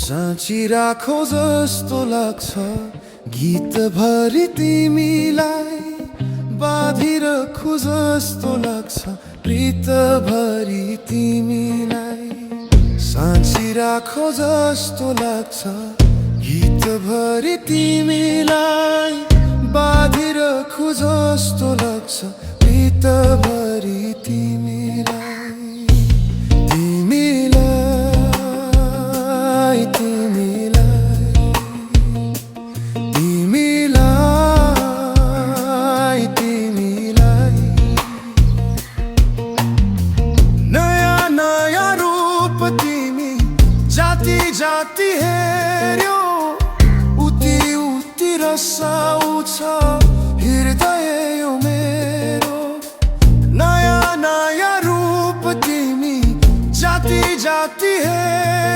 साँची राखो जस्तो लाग्छ गीतभरि तिमीलाई बाँधिरखु जस्तो लाग्छ प्रीतभरि तिमीलाई साँची राखो जस्तो लाग्छ गीतभरि तिमीलाई बाँधिरखु जस्तो लाग्छ प्रीतभरि तिमीलाई जाति हेर्यो उति उति रसाउँछ हृदय